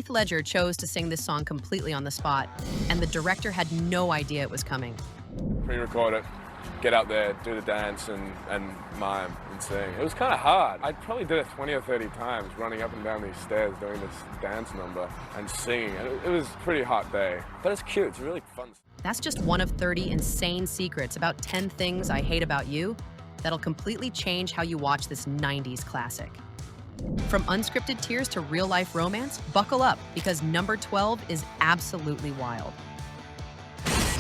Heath Ledger chose to sing this song completely on the spot, and the director had no idea it was coming. Pre-record it, get out there, do the dance, and mime and sing. It was kind of hard. I probably did it 20 or 30 times, running up and down these stairs doing this dance number and singing. And it was a pretty hot day, but it's cute. It's really fun. That's just one of 30 insane secrets about 10 things I hate about you that'll completely change how you watch this 90s classic. From unscripted tears to real-life romance, buckle up, because number 12 is absolutely wild.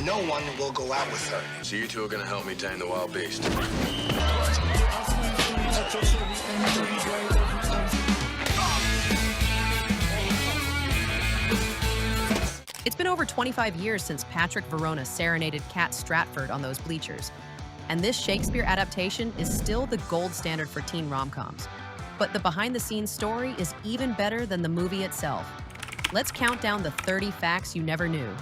No one will go out with her. So you two are gonna help me tame the wild beast. It's been over 25 years since Patrick Verona serenaded Kat Stratford on those bleachers, and this Shakespeare adaptation is still the gold standard for teen rom-coms. But the behind-the-scenes story is even better than the movie itself. Let's count down the 30 facts you never knew.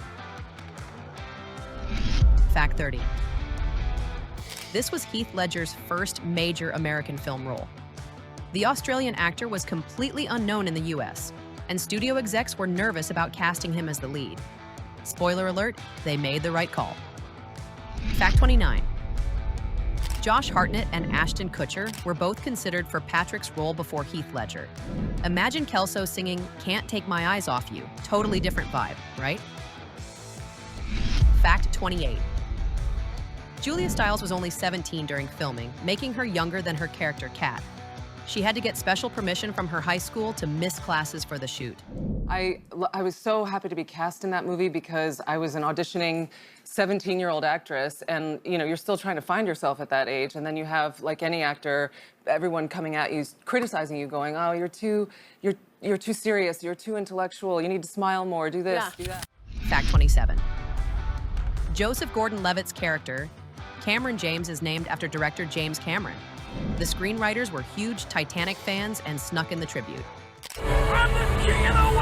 Fact 30. This was Heath Ledger's first major American film role. The Australian actor was completely unknown in the US, and studio execs were nervous about casting him as the lead. Spoiler alert, they made the right call. Fact 29. Josh Hartnett and Ashton Kutcher were both considered for Patrick's role before Heath Ledger. Imagine Kelso singing "Can't Take My Eyes Off You." Totally different vibe, right? Fact 28. Julia Stiles was only 17 during filming, making her younger than her character Kat. She had to get special permission from her high school to miss classes for the shoot. I was so happy to be cast in that movie because I was an auditioning 17-year-old actress, and you're still trying to find yourself at that age, and then you have, like any actor, everyone coming at you, criticizing you, going, "Oh, you're too serious, you're too intellectual, you need to smile more, do this, do that." Fact 27. Joseph Gordon-Levitt's character, Cameron James, is named after director James Cameron. The screenwriters were huge Titanic fans and snuck in the tribute. I'm the king of the world!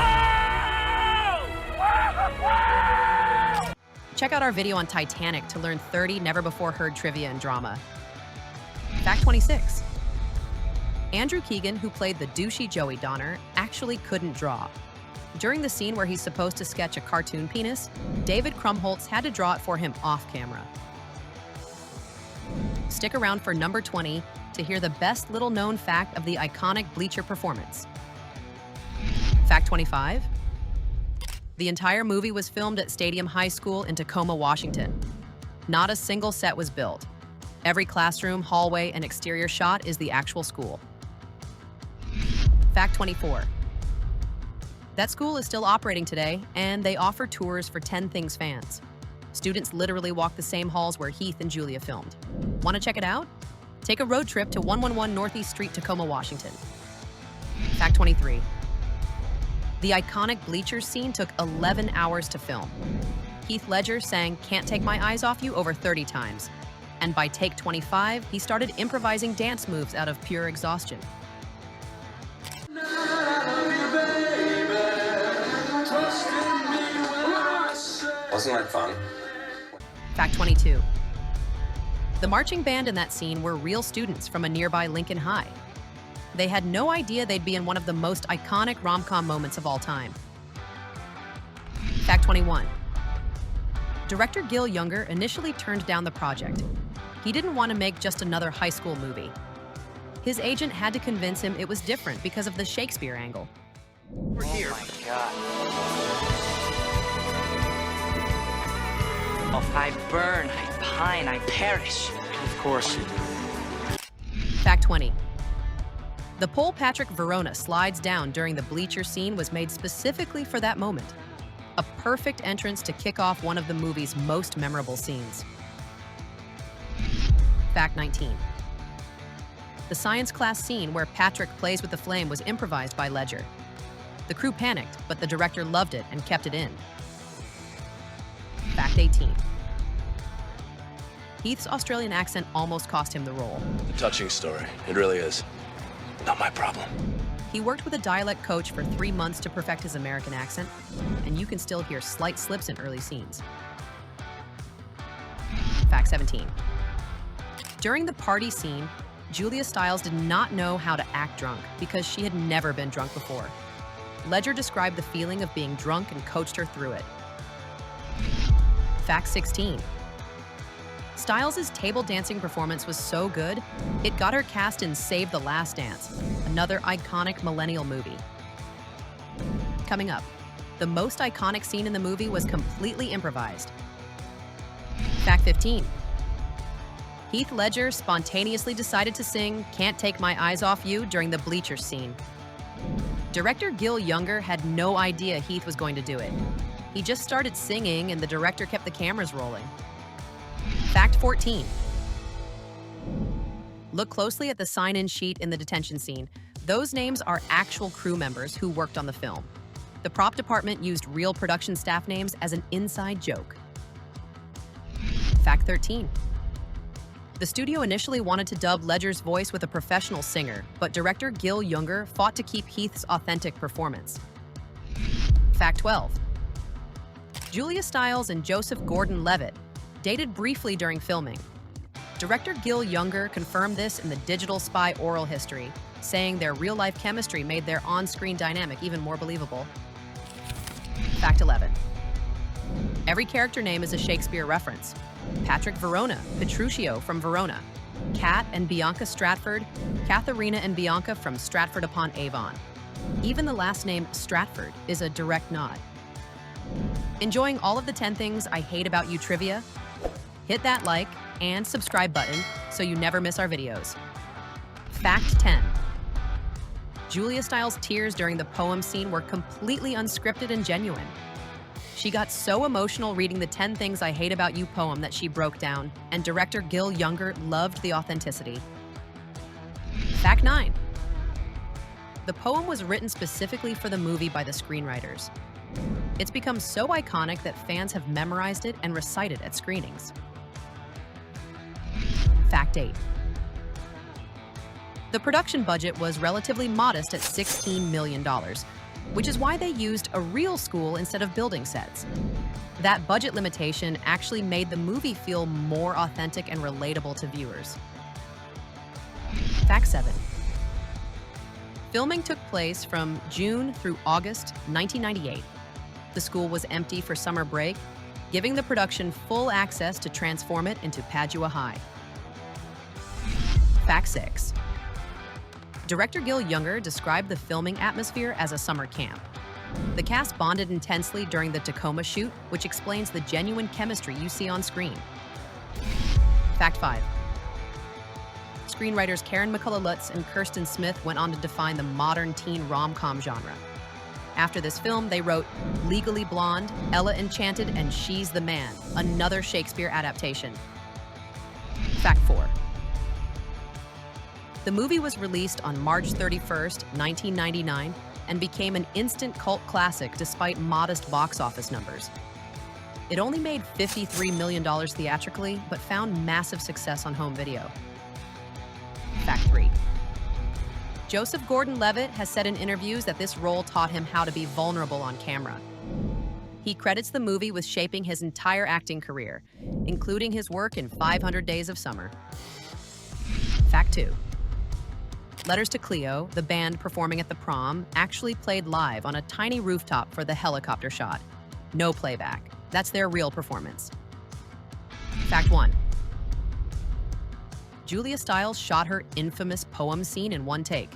Wow! Check out our video on Titanic to learn 30 never-before-heard trivia and drama. Fact 26. Andrew Keegan, who played the douchey Joey Donner, actually couldn't draw. During the scene where he's supposed to sketch a cartoon penis, David Krumholtz had to draw it for him off-camera. Stick around for number 20 to hear the best little-known fact of the iconic Bleacher performance. Fact 25. The entire movie was filmed at Stadium High School in Tacoma, Washington. Not a single set was built. Every classroom, hallway, and exterior shot is the actual school. Fact 24. That school is still operating today, and they offer tours for 10 Things fans. Students literally walk the same halls where Heath and Julia filmed. Want to check it out? Take a road trip to 111 Northeast Street, Tacoma, Washington. Fact 23. The iconic bleachers scene took 11 hours to film. Heath Ledger sang "Can't Take My Eyes Off You" over 30 times. And by take 25, he started improvising dance moves out of pure exhaustion. Wasn't that fun? Fact 22. The marching band in that scene were real students from a nearby Lincoln High. They had no idea they'd be in one of the most iconic rom-com moments of all time. Fact 21. Director Gil Younger initially turned down the project. He didn't want to make just another high school movie. His agent had to convince him it was different because of the Shakespeare angle. We're here. Oh my God. I burn, I pine, I perish. Of course you do. Fact 20. The pole Patrick Verona slides down during the bleacher scene was made specifically for that moment. A perfect entrance to kick off one of the movie's most memorable scenes. Fact 19. The science class scene where Patrick plays with the flame was improvised by Ledger. The crew panicked, but the director loved it and kept it in. Fact 18. Heath's Australian accent almost cost him the role. A touching story. It really is. Not my problem. He worked with a dialect coach for 3 months to perfect his American accent, and you can still hear slight slips in early scenes. Fact 17. During the party scene, Julia Stiles did not know how to act drunk because she had never been drunk before. Ledger described the feeling of being drunk and coached her through it. Fact 16. Stiles' table dancing performance was so good, it got her cast in Save the Last Dance, another iconic Millennial movie. Coming up, the most iconic scene in the movie was completely improvised. Fact 15. Heath Ledger spontaneously decided to sing Can't Take My Eyes Off You during the bleacher scene. Director Gil Younger had no idea Heath was going to do it. He just started singing and the director kept the cameras rolling. Fact 14. Look closely at the sign-in sheet in the detention scene. Those names are actual crew members who worked on the film. The prop department used real production staff names as an inside joke. Fact 13. The studio initially wanted to dub Ledger's voice with a professional singer, but director Gil Younger fought to keep Heath's authentic performance. Fact 12. Julia Stiles and Joseph Gordon-Levitt dated briefly during filming. Director Gil Younger confirmed this in the Digital Spy oral history, saying their real-life chemistry made their on-screen dynamic even more believable. Fact 11. Every character name is a Shakespeare reference. Patrick Verona, Petruchio from Verona. Kat and Bianca Stratford, Katharina and Bianca from Stratford-upon-Avon. Even the last name Stratford is a direct nod. Enjoying all of the 10 things I hate about you trivia? Hit that like and subscribe button so you never miss our videos. Fact 10. Julia Stiles' tears during the poem scene were completely unscripted and genuine. She got so emotional reading the 10 Things I Hate About You poem that she broke down, and director Gil Younger loved the authenticity. Fact 9. The poem was written specifically for the movie by the screenwriters. It's become so iconic that fans have memorized it and recited at screenings. Fact 8. The production budget was relatively modest at $16 million, which is why they used a real school instead of building sets. That budget limitation actually made the movie feel more authentic and relatable to viewers. Fact 7. Filming took place from June through August 1998. The school was empty for summer break, giving the production full access to transform it into Padua High. Fact 6. Director Gil Younger described the filming atmosphere as a summer camp. The cast bonded intensely during the Tacoma shoot, which explains the genuine chemistry you see on screen. Fact 5. Screenwriters Karen McCullough Lutz and Kirsten Smith went on to define the modern teen rom-com genre. After this film, they wrote Legally Blonde, Ella Enchanted, and She's the Man, another Shakespeare adaptation. Fact 4. The movie was released on March 31st, 1999, and became an instant cult classic despite modest box office numbers. It only made $53 million theatrically, but found massive success on home video. Fact 3. Joseph Gordon-Levitt has said in interviews that this role taught him how to be vulnerable on camera. He credits the movie with shaping his entire acting career, including his work in 500 Days of Summer. Fact 2. Letters to Cleo, the band performing at the prom, actually played live on a tiny rooftop for the helicopter shot. No playback. That's their real performance. Fact 1. Julia Stiles shot her infamous poem scene in one take.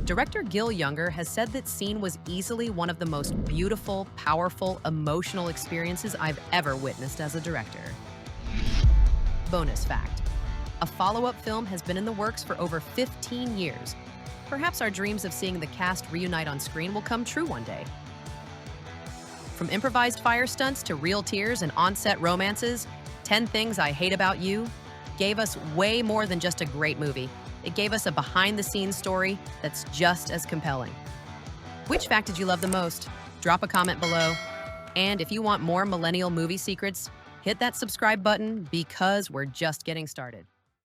Director Gil Younger has said that scene was easily one of the most beautiful, powerful, emotional experiences I've ever witnessed as a director. Bonus fact. A follow-up film has been in the works for over 15 years. Perhaps our dreams of seeing the cast reunite on screen will come true one day. From improvised fire stunts to real tears and on-set romances, 10 Things I Hate About You gave us way more than just a great movie. It gave us a behind-the-scenes story that's just as compelling. Which fact did you love the most? Drop a comment below. And if you want more Millennial movie secrets, hit that subscribe button because we're just getting started.